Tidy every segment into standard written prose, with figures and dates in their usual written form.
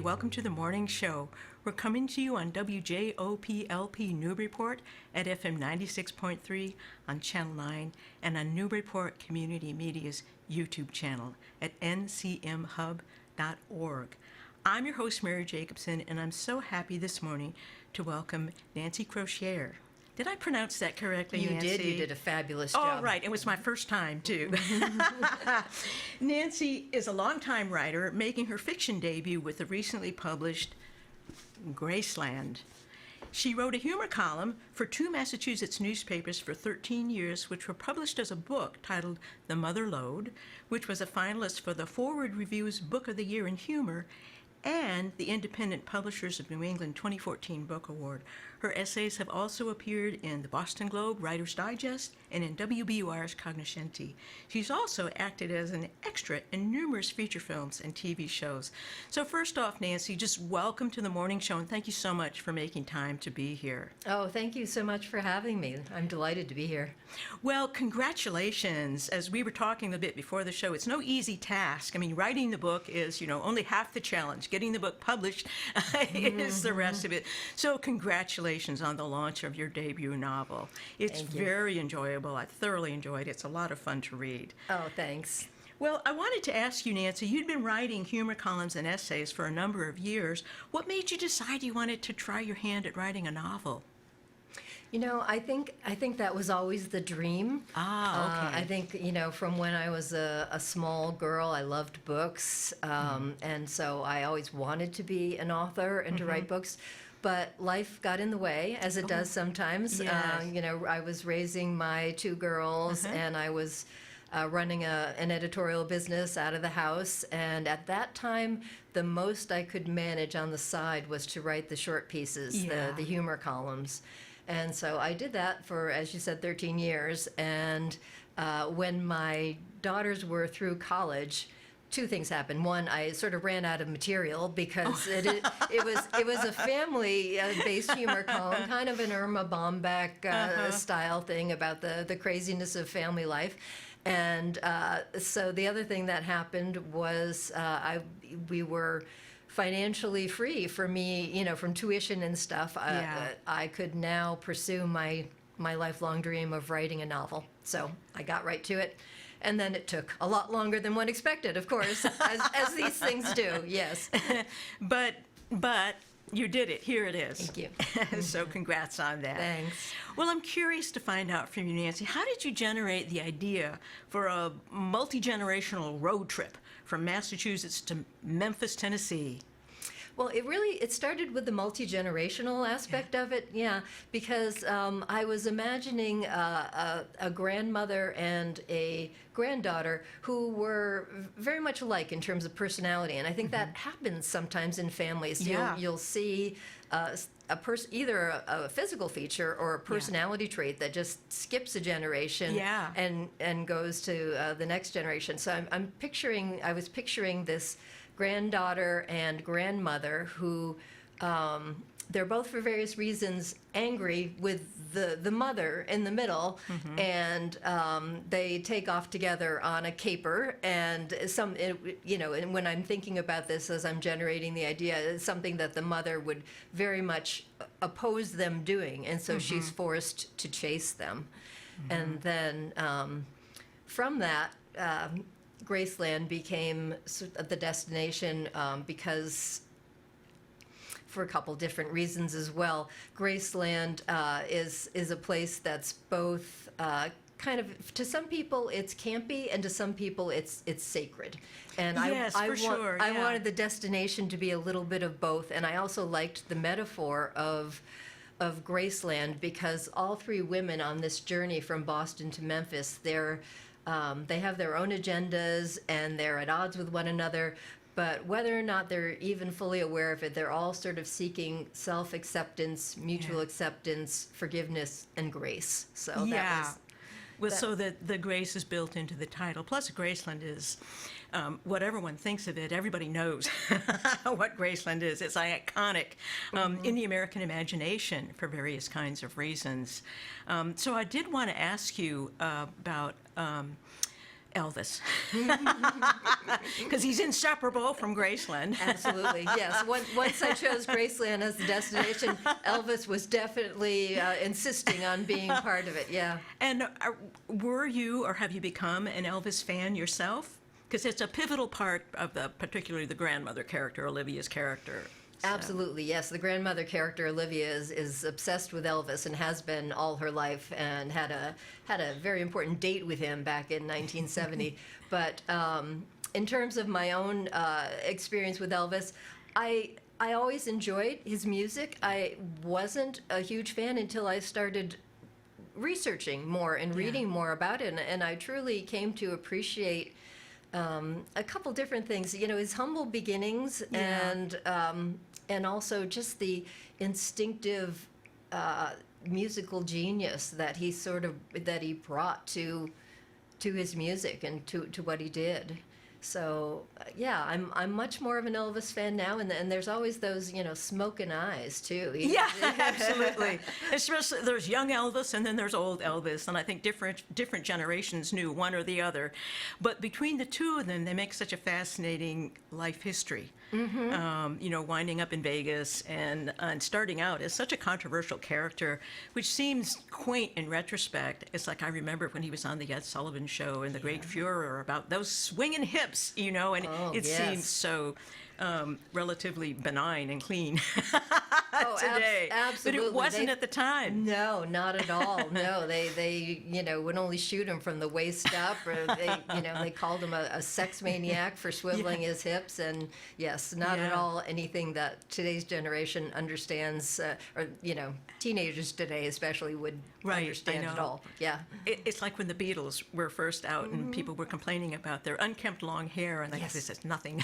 welcome to the morning show. We're coming to you on WJOPLP Newburyport at FM 96.3 on Channel 9 and on Newburyport Community Media's YouTube channel at ncmhub.org. I'm your host, Mary Jacobsen, and I'm so happy this morning to welcome Nancy Crochiere. Did I pronounce that correctly, You Nancy? did. You did a fabulous job. Oh, right. It was my first time, too. Nancy is a longtime writer, making her fiction debut with the recently published Graceland. She wrote a humor column for two Massachusetts newspapers for 13 years, which were published as a book titled The Mother Lode, which was a finalist for the Foreword Reviews Book of the Year in Humor and the Independent Publishers of New England 2014 Book Award. Her essays have also appeared in the Boston Globe, Writer's Digest, and in WBUR's Cognoscenti. She's also acted as an extra in numerous feature films and TV shows. So first off, Nancy, just welcome to the morning show, and thank you so much for making time to be here. Oh, thank you so much for having me. I'm delighted to be here. Well, congratulations. As we were talking a bit before the show, it's no easy task. I mean, writing the book is, only half the challenge. Getting the book published is the rest of it. So congratulations on the launch of your debut novel. It's very enjoyable. I thoroughly enjoyed it. It's a lot of fun to read. Oh, thanks. Well, I wanted to ask you, Nancy, you'd been writing humor columns and essays for a number of years. What made you decide you wanted to try your hand at writing a novel? I think that was always the dream. Okay. I think, from when I was a small girl, I loved books. And so I always wanted to be an author and to write books. But life got in the way, as it does sometimes. Yes. I was raising my two girls, and I was running an editorial business out of the house. And at that time, the most I could manage on the side was to write the short pieces, the humor columns. And so I did that for, as you said, 13 years. And when my daughters were through college, two things happened. One, I sort of ran out of material because it was a family-based humor column, kind of an Irma Bombeck style thing about the craziness of family life. And so the other thing that happened was we were financially free for me, from tuition and stuff. I could now pursue my lifelong dream of writing a novel. So I got right to it. And then it took a lot longer than one expected, of course, as these things do, yes. But you did it. Here it is. Thank you. So congrats on that. Thanks. Well, I'm curious to find out from you, Nancy, how did you generate the idea for a multi-generational road trip from Massachusetts to Memphis, Tennessee? Well, it started with the multi-generational aspect of it, because I was imagining a grandmother and a granddaughter who were very much alike in terms of personality, and I think that happens sometimes in families. You'll see either a physical feature or a personality trait that just skips a generation and goes to the next generation. So I was picturing this granddaughter and grandmother who they're both for various reasons angry with the mother in the middle, and they take off together on a caper. And and when I'm thinking about this as I'm generating the idea, it's something that the mother would very much oppose them doing, and so she's forced to chase them. And then from that, Graceland became the destination because, for a couple different reasons as well. Graceland is a place that's both kind of, to some people it's campy, and to some people it's sacred. And I wanted the destination to be a little bit of both, and I also liked the metaphor of Graceland because all three women on this journey from Boston to Memphis, they have their own agendas and they're at odds with one another, but whether or not they're even fully aware of it, they're all sort of seeking self-acceptance, mutual acceptance, forgiveness, and grace. So so the grace is built into the title. Plus, Graceland is, what everyone thinks of it, everybody knows what Graceland is. It's iconic in the American imagination for various kinds of reasons. So I did want to ask you about Elvis. Because he's inseparable from Graceland. Absolutely, yes. Once I chose Graceland as the destination, Elvis was definitely insisting on being part of it, yeah. And were you or have you become an Elvis fan yourself? Because it's a pivotal part of particularly the grandmother character, Olivia's character. So. Absolutely, yes. The grandmother character, Olivia, is obsessed with Elvis and has been all her life, and had a very important date with him back in 1970. But in terms of my own experience with Elvis, I always enjoyed his music. I wasn't a huge fan until I started researching more and reading more about it, and I truly came to appreciate a couple different things. You know, his humble beginnings, and also just the instinctive musical genius that he brought to his music and to what he did. So yeah, I'm much more of an Elvis fan now, and there's always those smoking eyes too. Yeah, absolutely. Especially there's young Elvis and then there's old Elvis, and I think different generations knew one or the other, but between the two of them, they make such a fascinating life history. Mm-hmm. Winding up in Vegas and starting out as such a controversial character, which seems quaint in retrospect. It's like I remember when he was on the Ed Sullivan Show and the Great Furor about those swinging hips, and it seems so relatively benign and clean today. Absolutely. But it wasn't at the time. No, not at all. No, they would only shoot him from the waist up, or they called him a sex maniac for swiveling his hips, and yes, not at all anything that today's generation understands, or teenagers today especially would understand at all. Yeah. It's like when the Beatles were first out and people were complaining about their unkempt long hair, and this is nothing.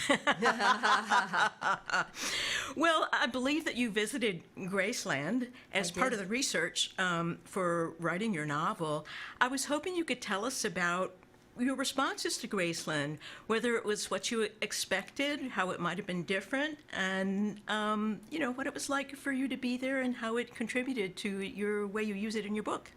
Well, I believe that you visited Graceland as part of the research for writing your novel. I was hoping you could tell us about your responses to Graceland, whether it was what you expected, how it might have been different, and what it was like for you to be there and how it contributed to your way you use it in your book.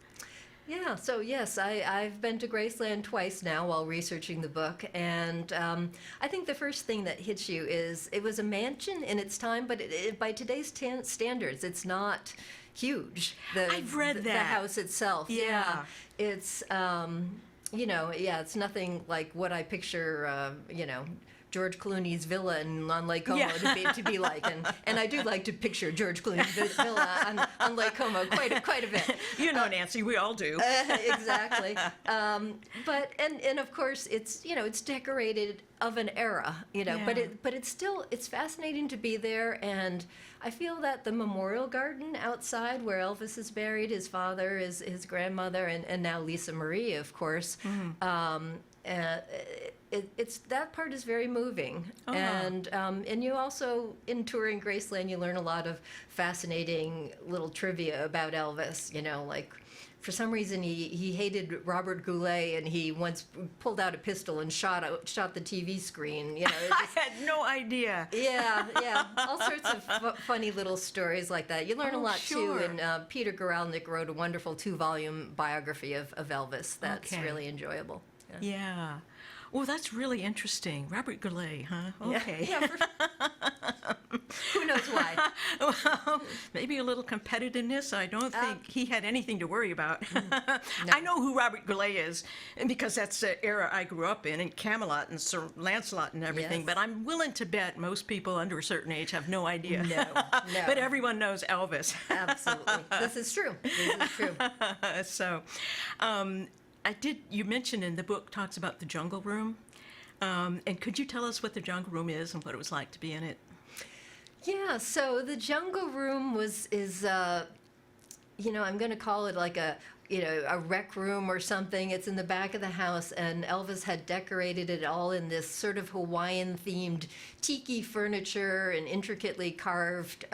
Yeah, so yes, I've been to Graceland twice now while researching the book, and I think the first thing that hits you is it was a mansion in its time, but by today's standards, it's not huge. I've read that. The house itself. Yeah. It's, it's nothing like what I picture, George Clooney's villa on Lake Como to be like, and I do like to picture George Clooney's villa on Lake Como quite a bit. Nancy, we all do. Exactly. But of course it's decorated of an era, but it's fascinating to be there, and I feel that the memorial garden outside where Elvis is buried, his father, his grandmother, and now Lisa Marie, of course. Mm-hmm. It's that part is very moving, and you also, in touring Graceland, you learn a lot of fascinating little trivia about Elvis. Like for some reason he hated Robert Goulet, and he once pulled out a pistol and shot the TV screen. I had no idea. Yeah, all sorts of funny little stories like that. You learn a lot too. And Peter Guralnick wrote a wonderful 2-volume biography of Elvis. That's really enjoyable. Yeah. Well, that's really interesting. Robert Goulet, huh? Okay. Yeah, who knows why? Well, maybe a little competitiveness. I don't think he had anything to worry about. No. I know who Robert Goulet is, because that's the era I grew up in Camelot and Sir Lancelot and everything, but I'm willing to bet most people under a certain age have no idea. No. But everyone knows Elvis. Absolutely. This is true. So, you mentioned in the book talks about the Jungle Room, and could you tell us what the Jungle Room is and what it was like to be in it? Yeah, so the Jungle Room is I'm going to call it like a rec room or something. It's in the back of the house, and Elvis had decorated it all in this sort of Hawaiian-themed tiki furniture and intricately carved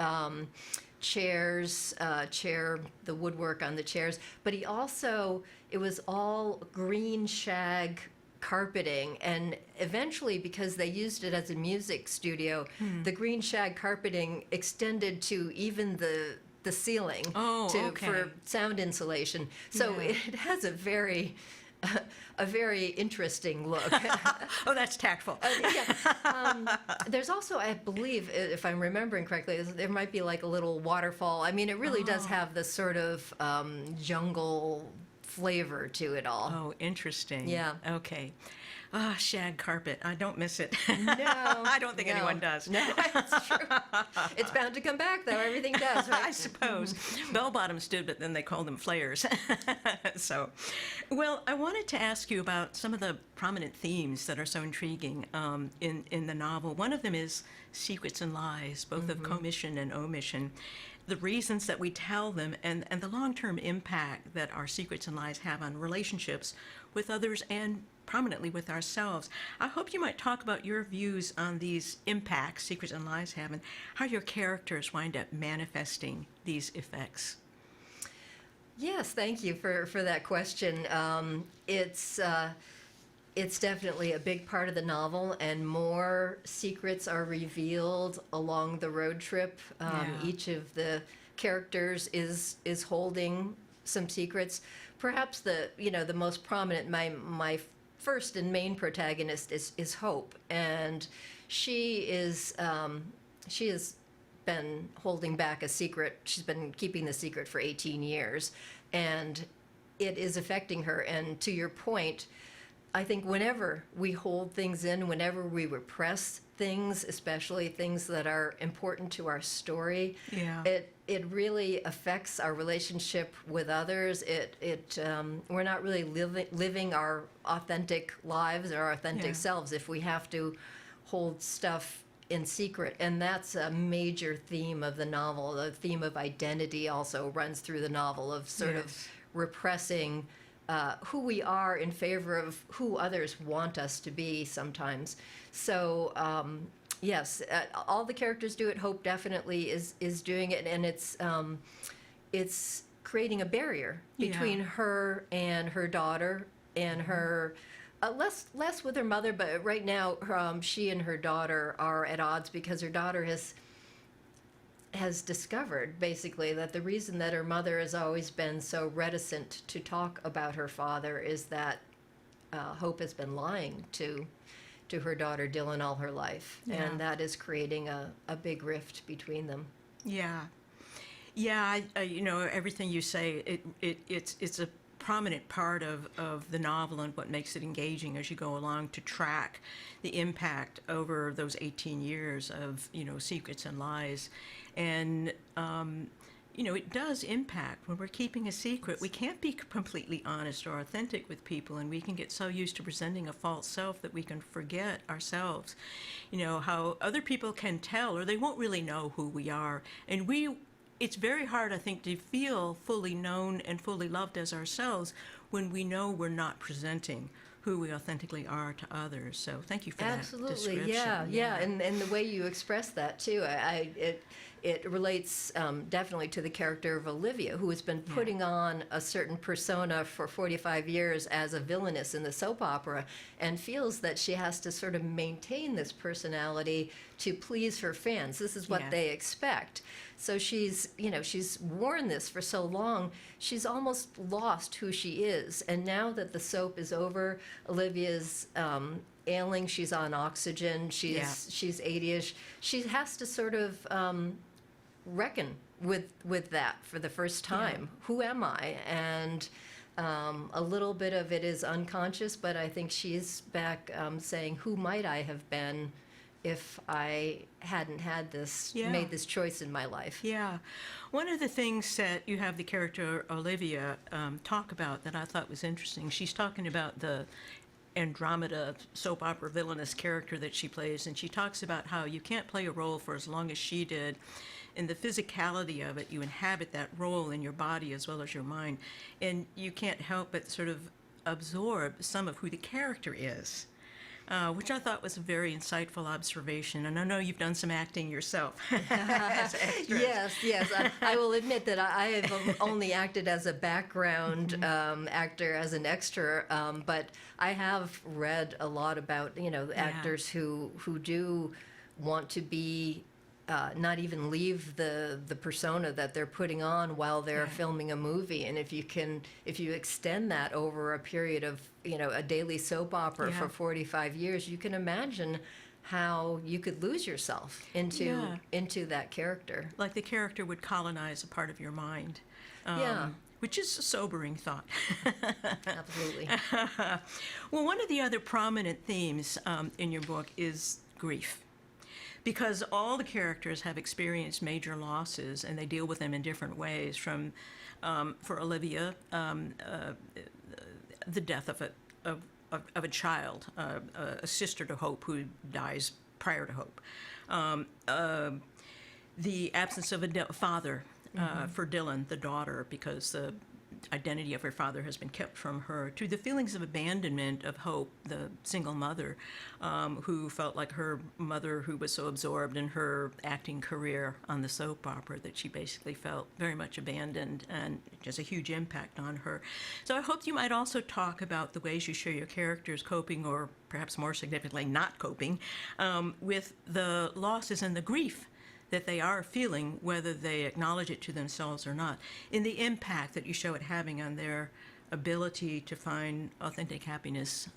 chairs, the woodwork on the chairs, but it was all green shag carpeting, and eventually, because they used it as a music studio, the green shag carpeting extended to even the ceiling for sound insulation. So it has a very a very interesting look. Oh, that's tactful. There's also, I believe, if I'm remembering correctly, there might be like a little waterfall. I mean, it really does have this sort of jungle flavor to it all. Oh, interesting. Yeah. Okay. Ah, shag carpet. I don't miss it. No. I don't think no, anyone does. No, it's true. It's bound to come back, though. Everything does, right? I suppose. Bell bottoms did, but then they called them flares. So, well, I wanted to ask you about some of the prominent themes that are so intriguing in the novel. One of them is secrets and lies, both of commission and omission. The reasons that we tell them and the long-term impact that our secrets and lies have on relationships with others and prominently with ourselves. I hope you might talk about your views on these impacts secrets and lies have and how your characters wind up manifesting these effects. Yes, thank you for that question. It's definitely a big part of the novel, and more secrets are revealed along the road trip. Each of the characters is holding some secrets. Perhaps the most prominent, my first and main protagonist is Hope, and she has been holding back a secret. She's been keeping the secret for 18 years, and it is affecting her. And to your point, I think whenever we hold things in, whenever we repress things, especially things that are important to our story, it really affects our relationship with others. We're not really living our authentic lives or our authentic selves if we have to hold stuff in secret. And that's a major theme of the novel. The theme of identity also runs through the novel, of sort of repressing who we are in favor of who others want us to be sometimes. So yes, all the characters do it. Hope definitely is doing it, and it's creating a barrier between her and her daughter, and her less with her mother, but right now she and her daughter are at odds because her daughter has discovered basically that the reason that her mother has always been so reticent to talk about her father is that Hope has been lying to her daughter Dylan all her life, and that is creating a big rift between them. Everything you say, it's a prominent part of the novel and what makes it engaging as you go along to track the impact over those 18 years of secrets and lies. And it does impact when we're keeping a secret. We can't be completely honest or authentic with people, and we can get so used to presenting a false self that we can forget ourselves. How other people can tell, or they won't really know who we are. And it's very hard, I think, to feel fully known and fully loved as ourselves when we know we're not presenting who we authentically are to others. So thank you for that description. Yeah. And the way you express that too, it relates definitely to the character of Olivia, who has been putting on a certain persona for 45 years as a villainess in the soap opera, and feels that she has to sort of maintain this personality to please her fans. This is what they expect. So she's worn this for so long, she's almost lost who she is. And now that the soap is over, Olivia's ailing, she's on oxygen, she's 80ish. She has to sort of reckon with that for the first time. Who am I? And a little bit of it is unconscious, but I think she's back saying, who might I have been if I hadn't had this, made this choice in my life. Yeah. One of the things that you have the character Olivia talk about that I thought was interesting, she's talking about the Andromeda soap opera villainous character that she plays, and she talks about how you can't play a role for as long as she did. In the physicality of it, you inhabit that role in your body as well as your mind, and you can't help but sort of absorb some of who the character is. Which I thought was a very insightful observation. And I know you've done some acting yourself as extras. Yes. I will admit that I have only acted as a background actor, as an extra, but I have read a lot about, actors who do want to be not even leave the persona that they're putting on while they're filming a movie. And if you extend that over a period of, a daily soap opera for 45 years, you can imagine how you could lose yourself into that character. Like the character would colonize a part of your mind. Which is a sobering thought. Absolutely. Well, one of the other prominent themes in your book is grief. Because all the characters have experienced major losses, and they deal with them in different ways. For Olivia, the death of a child, a sister to Hope who dies prior to Hope, the absence of a father for Dylan, the daughter, because the identity of her father has been kept from her, to the feelings of abandonment of Hope, the single mother, who felt like her mother, who was so absorbed in her acting career on the soap opera, that she basically felt very much abandoned, and just a huge impact on her. So I hope you might also talk about the ways you show your characters coping, or perhaps more significantly, not coping, with the losses and the grief that they are feeling, whether they acknowledge it to themselves or not, in the impact that you show it having on their ability to find authentic happiness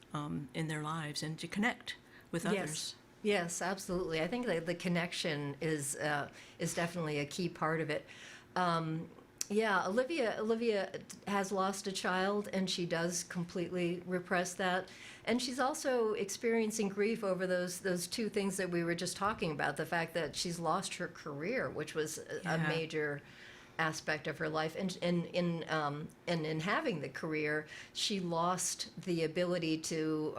in their lives and to connect with others. Yes, absolutely. I think that the connection is definitely a key part of it. Olivia has lost a child, and she does completely repress that. And she's also experiencing grief over those two things that we were just talking about, the fact that she's lost her career, which was a major aspect of her life. And in having the career, she lost the ability to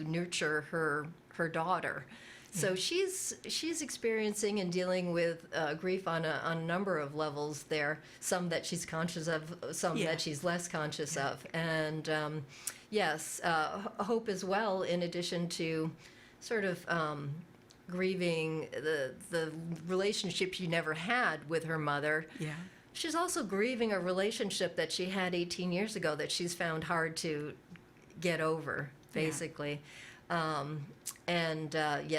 nurture her daughter. So she's experiencing and dealing with grief on a number of levels there. Some that she's conscious of, some that she's less conscious of, and Hope as well. In addition to sort of grieving the relationship she never had with her mother. Yeah. She's also grieving a relationship that she had 18 years ago that she's found hard to get over, basically.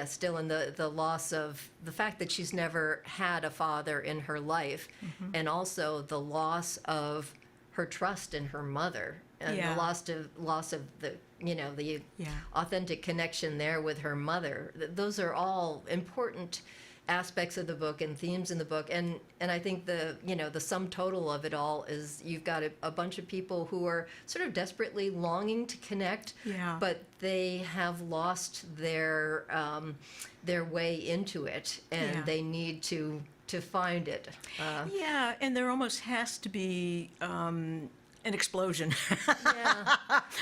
Still in the loss of the fact that she's never had a father in her life, and also the loss of her trust in her mother, and the loss of the authentic connection there with her mother. Those are all important aspects of the book and themes in the book, and I think the sum total of it all is you've got a bunch of people who are sort of desperately longing to connect, but they have lost their way into it, and they need to find it. And there almost has to be an explosion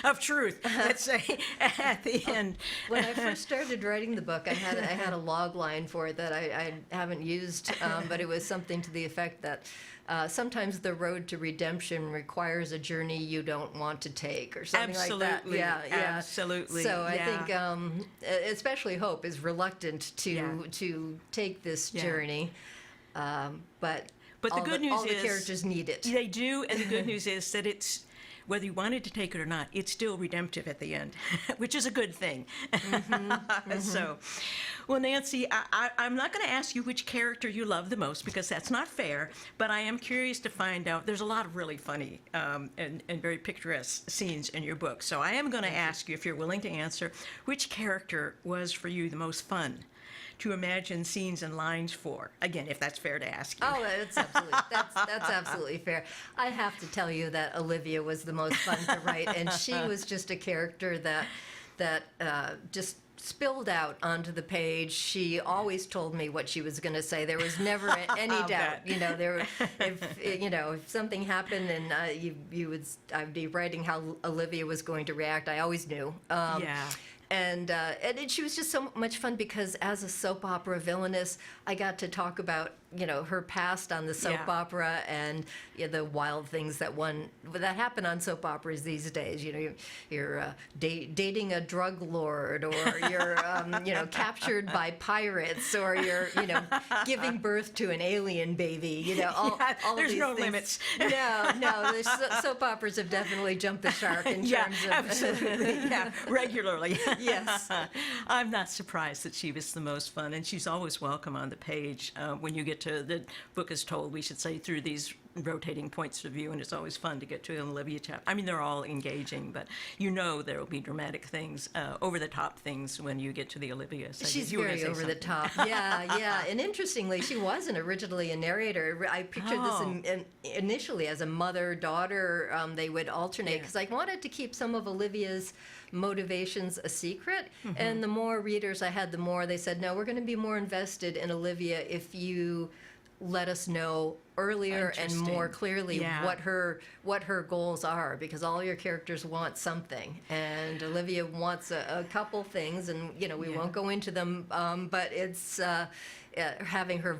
of truth, let's say, at the end. When I first started writing the book, I had a log line for it that I haven't used, but it was something to the effect that sometimes the road to redemption requires a journey you don't want to take, or something like that. Absolutely. So I think, especially Hope is reluctant to take this journey, but the good news is all the characters need it. They do, and the good news is that it's, whether you wanted to take it or not, it's still redemptive at the end, which is a good thing. So, well, Nancy, I'm not going to ask you which character you love the most, because that's not fair, but I am curious to find out. There's a lot of really funny and very picturesque scenes in your book, so I am going to ask you, if you're willing to answer, which character was for you the most fun to imagine scenes and lines for? Again, if that's fair to ask you. Oh, that's absolutely fair. I have to tell you that Olivia was the most fun to write, and she was just a character that just spilled out onto the page. She always told me what she was going to say. There was never any doubt. If something happened and I'd be writing how Olivia was going to react, I always knew. And she was just so much fun, because as a soap opera villainess, I got to talk about her past on the soap Yeah. opera and the wild things that happen on soap operas these days. You're dating a drug lord, or you're captured by pirates, or you're giving birth to an alien baby. All There's these no things. limits. No. The soap operas have definitely jumped the shark in terms of absolutely. Yeah, regularly. Yes. I'm not surprised that she was the most fun, and she's always welcome on the page. When you get to the book is told, we should say, through these rotating points of view, and it's always fun to get to an Olivia chapter. I mean, they're all engaging, but there will be dramatic things, over-the-top things when you get to the Olivia. So She's you were gonna very say over the something. top. Yeah. And interestingly, she wasn't originally a narrator. I pictured this initially as a mother-daughter. They would alternate because I wanted to keep some of Olivia's motivations a secret. And the more readers I had, the more they said, no, we're going to be more invested in Olivia if you let us know earlier and more clearly what her goals are, because all your characters want something, and Olivia wants a couple things, and we won't go into them, but it's having her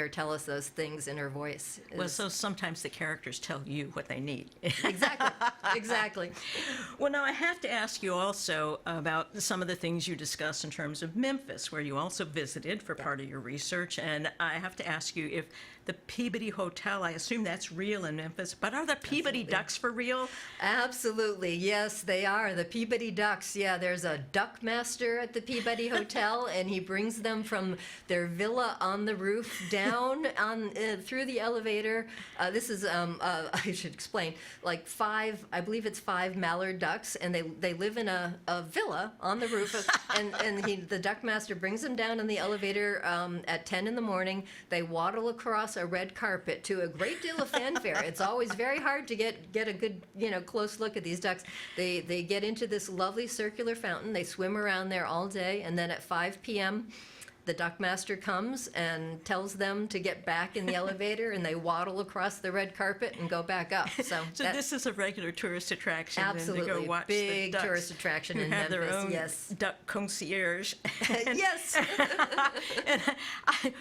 tell us those things in her voice. Well, so sometimes the characters tell you what they need. Exactly. Well, now I have to ask you also about some of the things you discuss in terms of Memphis, where you also visited for part of your research. And I have to ask you if the Peabody Hotel, I assume that's real in Memphis, but are the Peabody Ducks for real? Absolutely. Yes, they are. The Peabody Ducks. Yeah, there's a duck master at the Peabody Hotel, and he brings them from their villa on the roof down through the elevator. This is, I should explain, like I believe it's 5 mallard ducks, and they live in a villa on the roof, and the duck master brings them down in the elevator at 10 in the morning. They waddle across a red carpet to a great deal of fanfare. It's always very hard to get a good, close look at these ducks. They get into this lovely circular fountain. They swim around there all day, and then at 5 p.m., the duck master comes and tells them to get back in the elevator, and they waddle across the red carpet and go back up. So this is a regular tourist attraction. Absolutely, then to go watch big the ducks tourist attraction who in have Memphis. their own Yes, duck concierge. Yes. and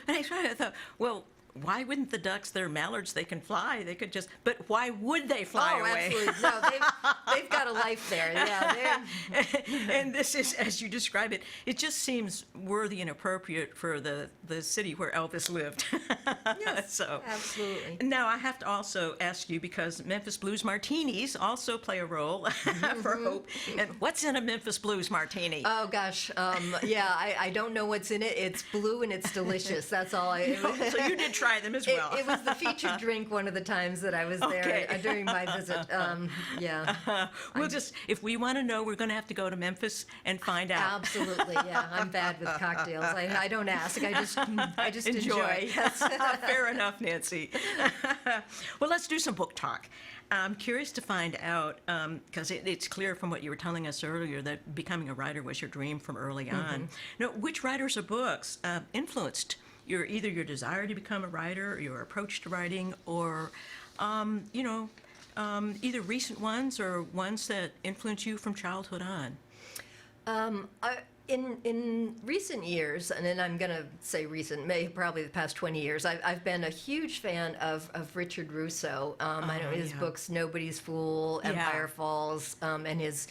I thought, well, why wouldn't the ducks, they're mallards, they can fly, they could just, but why would they fly away? Absolutely. No, they've got a life there. Yeah. And this is, as you describe it, it just seems worthy and appropriate for the city where Elvis lived. Yes, so, absolutely. Now, I have to also ask you, because Memphis Blues martinis also play a role for Hope. And what's in a Memphis Blues martini? Oh, gosh. I don't know what's in it. It's blue and it's delicious. That's all I... So you did try them as well. It was the featured drink one of the times that I was there during my visit. We'll just, if we want to know, we're going to have to go to Memphis and find out. Absolutely, yeah. I'm bad with cocktails. I don't ask. I just enjoy. Yes. Fair enough, Nancy. Well, let's do some book talk. I'm curious to find out, because it's clear from what you were telling us earlier that becoming a writer was your dream from early on. Now, which writers or books influenced either your desire to become a writer, or your approach to writing, or either recent ones or ones that influence you from childhood on? In recent years, and then I'm going to say recent, probably the past 20 years, I've been a huge fan of Richard Russo. I know his books, Nobody's Fool, Empire Falls, and his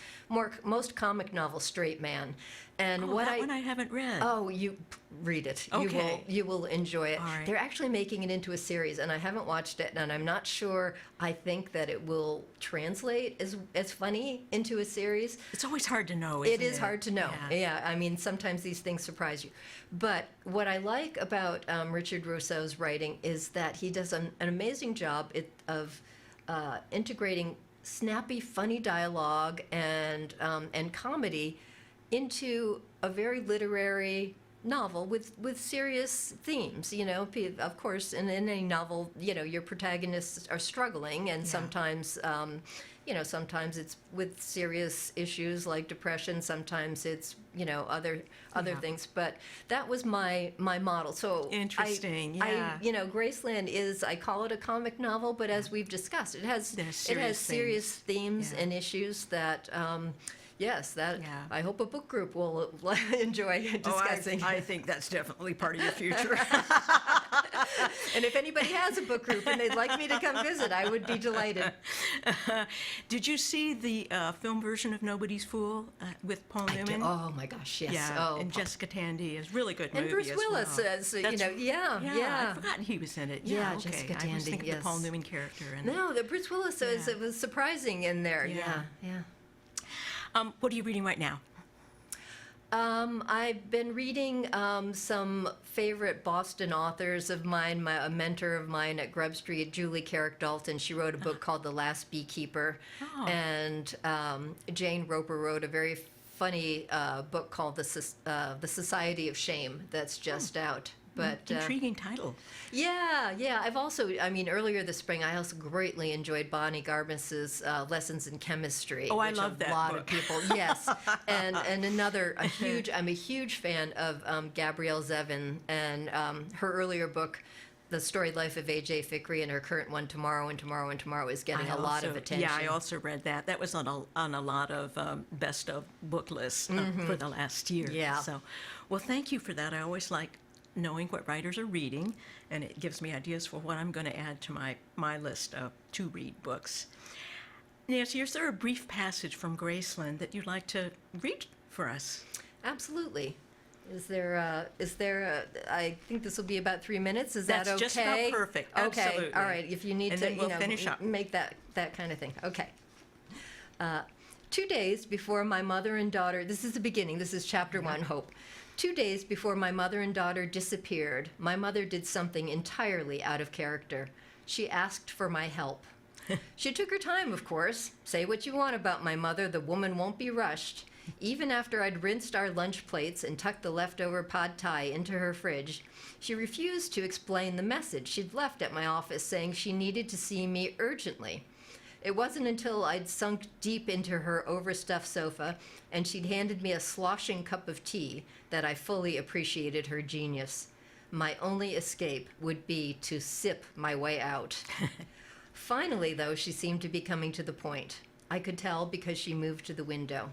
most comic novel, Straight Man. And that one I haven't read. Oh, you read it. Okay. You will enjoy it. All right. They're actually making it into a series, and I haven't watched it, and I'm not sure. I think that it will translate as funny into a series. It's always hard to know, isn't it? It is hard to know. Yeah. I mean, sometimes these things surprise you. But what I like about Richard Russo's writing is that he does an amazing job of integrating snappy, funny dialogue and comedy into a very literary novel with serious themes. Of course, in any novel, your protagonists are struggling, and sometimes sometimes it's with serious issues like depression, sometimes it's other things, but that was my model. So interesting. Graceland is, I call it a comic novel, but as we've discussed, it has serious themes and issues that I hope a book group will enjoy discussing. I think that's definitely part of your future. And if anybody has a book group and they'd like me to come visit, I would be delighted. Did you see the film version of Nobody's Fool with Paul Newman? Oh my gosh, yes. Yeah, Oh, and Jessica Tandy is a really good movie and Bruce as Willis well. is, yeah. I'd forgotten he was in it. Yeah, okay. Jessica I was Tandy, thinking of the yes. Paul Newman character. And No, the Bruce Willis it was surprising in there. Yeah. Yeah. What are you reading right now? I've been reading some favorite Boston authors of mine, a mentor of mine at Grub Street, Julie Carrick Dalton. She wrote a book called The Last Beekeeper. Oh. And Jane Roper wrote a very funny book called The Society of Shame that's just out. But Intriguing title. yeah. I've also, earlier this spring, I also greatly enjoyed Bonnie Garbus's Lessons in Chemistry. Oh, I which love that a lot book. of people, yes. and I'm a huge fan of Gabrielle Zevin and her earlier book, The Storied Life of A.J. Fikry, and her current one, Tomorrow and Tomorrow and Tomorrow, is getting a lot of attention. Yeah, I also read that. That was on a lot of best of book lists for the last year. Yeah. So, well, thank you for that. I always like knowing what writers are reading, and it gives me ideas for what I'm going to add to my list of to-read books. Nancy, is there a brief passage from Graceland that you'd like to read for us? Absolutely. Is there I think this will be about 3 minutes. Is That's that okay? just about perfect. Okay. Absolutely. All right. If you need And to, then we'll finish up. make that kind of thing. Okay. 2 days before my mother and daughter, this is the beginning. This is chapter 1, Hope. 2 days before my mother and daughter disappeared, my mother did something entirely out of character. She asked for my help. She took her time, of course. Say what you want about my mother, the woman won't be rushed. Even after I'd rinsed our lunch plates and tucked the leftover pad thai into her fridge, she refused to explain the message she'd left at my office saying she needed to see me urgently. It wasn't until I'd sunk deep into her overstuffed sofa and she'd handed me a sloshing cup of tea that I fully appreciated her genius. My only escape would be to sip my way out. Finally, though, she seemed to be coming to the point. I could tell because she moved to the window.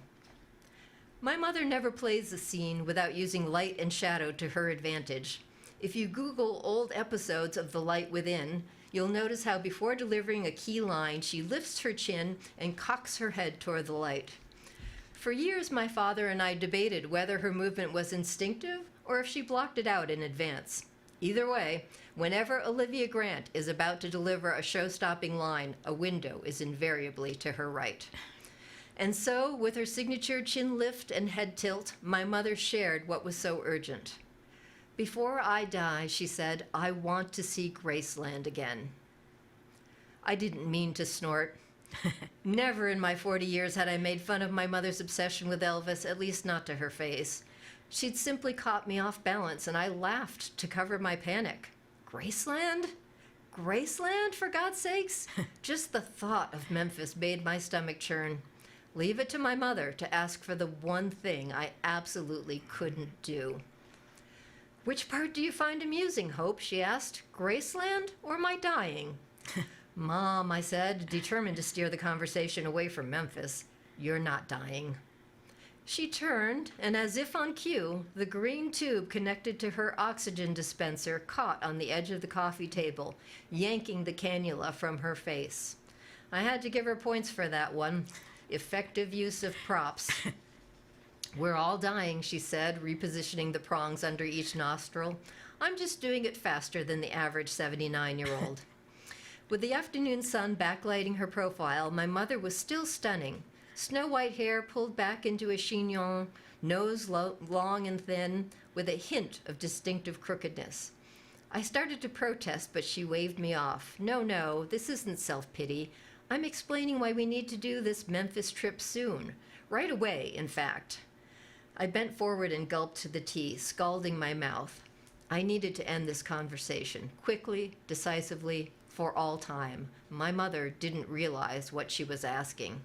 My mother never plays a scene without using light and shadow to her advantage. If you Google old episodes of The Light Within, you'll notice how before delivering a key line, she lifts her chin and cocks her head toward the light. For years, my father and I debated whether her movement was instinctive or if she blocked it out in advance. Either way, whenever Olivia Grant is about to deliver a show-stopping line, a window is invariably to her right. And so, with her signature chin lift and head tilt, my mother shared what was so urgent. Before I die, she said, I want to see Graceland again. I didn't mean to snort. Never in my 40 years had I made fun of my mother's obsession with Elvis, at least not to her face. She'd simply caught me off balance, and I laughed to cover my panic. Graceland? Graceland, for God's sakes? Just the thought of Memphis made my stomach churn. Leave it to my mother to ask for the one thing I absolutely couldn't do. Which part do you find amusing, Hope? She asked. Graceland or my dying? Mom, I said, determined to steer the conversation away from Memphis. You're not dying. She turned, and as if on cue, the green tube connected to her oxygen dispenser caught on the edge of the coffee table, yanking the cannula from her face. I had to give her points for that one. Effective use of props. We're all dying, she said, repositioning the prongs under each nostril. I'm just doing it faster than the average 79-year-old. With the afternoon sun backlighting her profile, my mother was still stunning. Snow-white hair pulled back into a chignon, nose long and thin, with a hint of distinctive crookedness. I started to protest, but she waved me off. No, this isn't self-pity. I'm explaining why we need to do this Memphis trip soon. Right away, in fact. I bent forward and gulped the tea, scalding my mouth. I needed to end this conversation, quickly, decisively, for all time. My mother didn't realize what she was asking.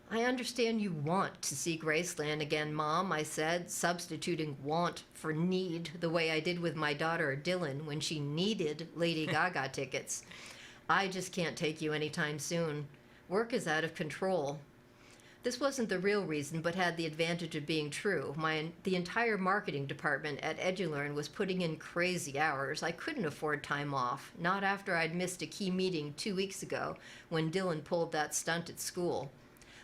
I understand you want to see Graceland again, Mom, I said, substituting want for need the way I did with my daughter Dylan when she needed Lady Gaga tickets. I just can't take you anytime soon. Work is out of control. This wasn't the real reason, but had the advantage of being true. The entire marketing department at EduLearn was putting in crazy hours. I couldn't afford time off, not after I'd missed a key meeting 2 weeks ago when Dylan pulled that stunt at school.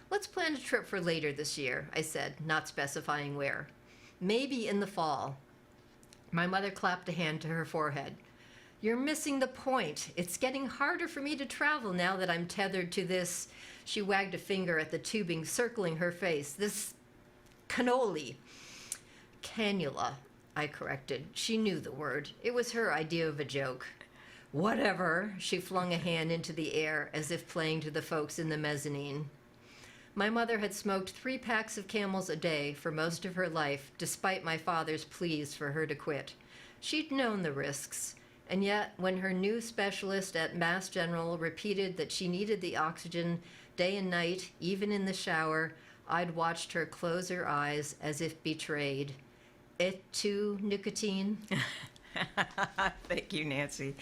Let's plan a trip for later this year, I said, not specifying where. Maybe in the fall. My mother clapped a hand to her forehead. You're missing the point. It's getting harder for me to travel now that I'm tethered to this. She wagged a finger at the tubing circling her face. This cannoli. Cannula, I corrected. She knew the word. It was her idea of a joke. Whatever. She flung a hand into the air as if playing to the folks in the mezzanine. My mother had smoked 3 packs of Camels a day for most of her life, despite my father's pleas for her to quit. She'd known the risks. And yet, when her new specialist at Mass General repeated that she needed the oxygen day and night, even in the shower, I'd watched her close her eyes as if betrayed. Et tu, nicotine? Thank you, Nancy.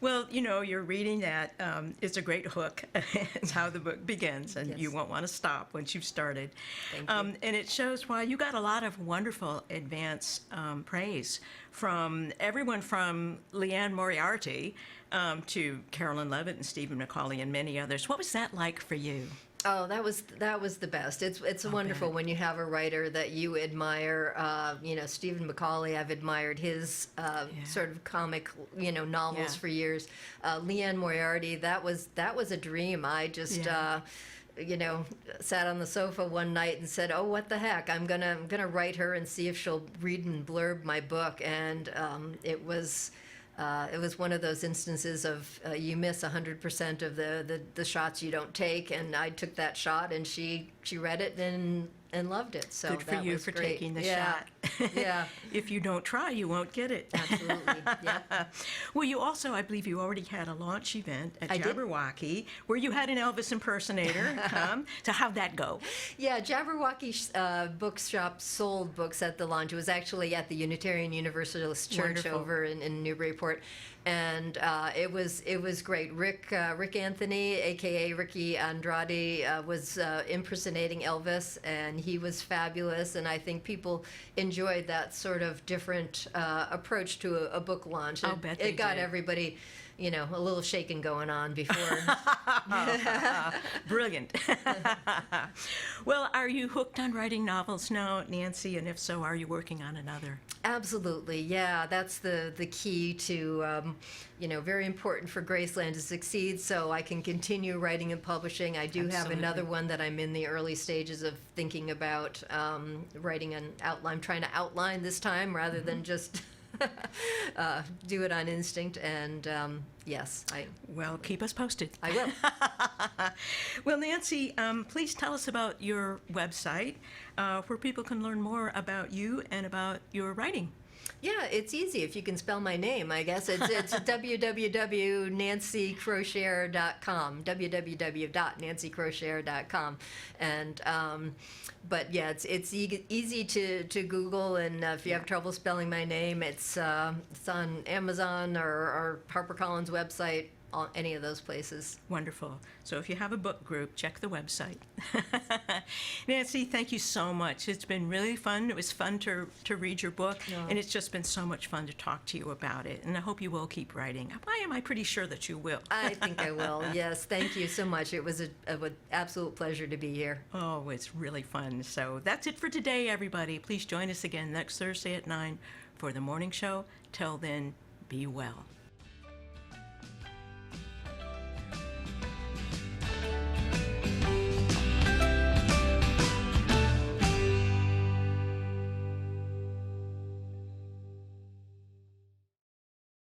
Well, you know, you're reading that. It's a great hook. It's how the book begins, and Yes. you won't want to stop once you've started. Thank you. And it shows why you got a lot of wonderful advance praise from everyone from Liane Moriarty to Carolyn Levitt and Stephen Macaulay and many others. What was that like for you? Oh, that was the best. It's wonderful bet. when you have a writer that you admire. Stephen Macaulay, I've admired his sort of comic, novels Yeah. for years. Liane Moriarty, that was a dream. I just. Yeah. Sat on the sofa one night and said, "Oh, what the heck? I'm gonna write her and see if she'll read and blurb my book." And it was one of those instances of you miss 100% of the shots you don't take, and I took that shot, and she read it and loved it. So Good for that you was for great. taking the Yeah. shot. Yeah. If you don't try, you won't get it. Absolutely. Yeah. Well, you also, I believe you already had a launch event at I did. Jabberwocky where you had an Elvis impersonator come. So how'd that go? Yeah, Jabberwocky Bookshop sold books at the launch. It was actually at the Unitarian Universalist Church Wonderful. over in Newburyport, and it was great. Rick Anthony, aka Ricky Andrade, was impersonating Elvis, and he was fabulous. And I think people enjoyed that sort of different approach to a book launch. I'll bet they it got did. everybody, a little shaking going on before. Brilliant. Well, are you hooked on writing novels now, Nancy? And if so, are you working on another? Absolutely, yeah. That's the key to, very important for Graceland to succeed, so I can continue writing and publishing. I do have Absolutely. another one that I'm in the early stages of thinking about writing an outline. I'm trying to outline this time rather than just do it on instinct. And yes, Well, keep us posted. I will. Well, Nancy, please tell us about your website where people can learn more about you and about your writing. Yeah, it's easy if you can spell my name, I guess. It's www.nancycrochiere.com, www.nancycrochiere.com. And but yeah, it's easy to Google, and if you have trouble spelling my name, it's on Amazon or HarperCollins website, any of those places. Wonderful. So if you have a book group, check the website. Nancy, thank you so much. It's been really fun. It was fun to read your book, and it's just been so much fun to talk to you about it. And I hope you will keep writing. Why am I pretty sure that you will? I think I will. Yes, thank you so much. It was an absolute pleasure to be here. Oh, it's really fun. So that's it for today, everybody. Please join us again next Thursday at 9 for the morning show. Till then, be well.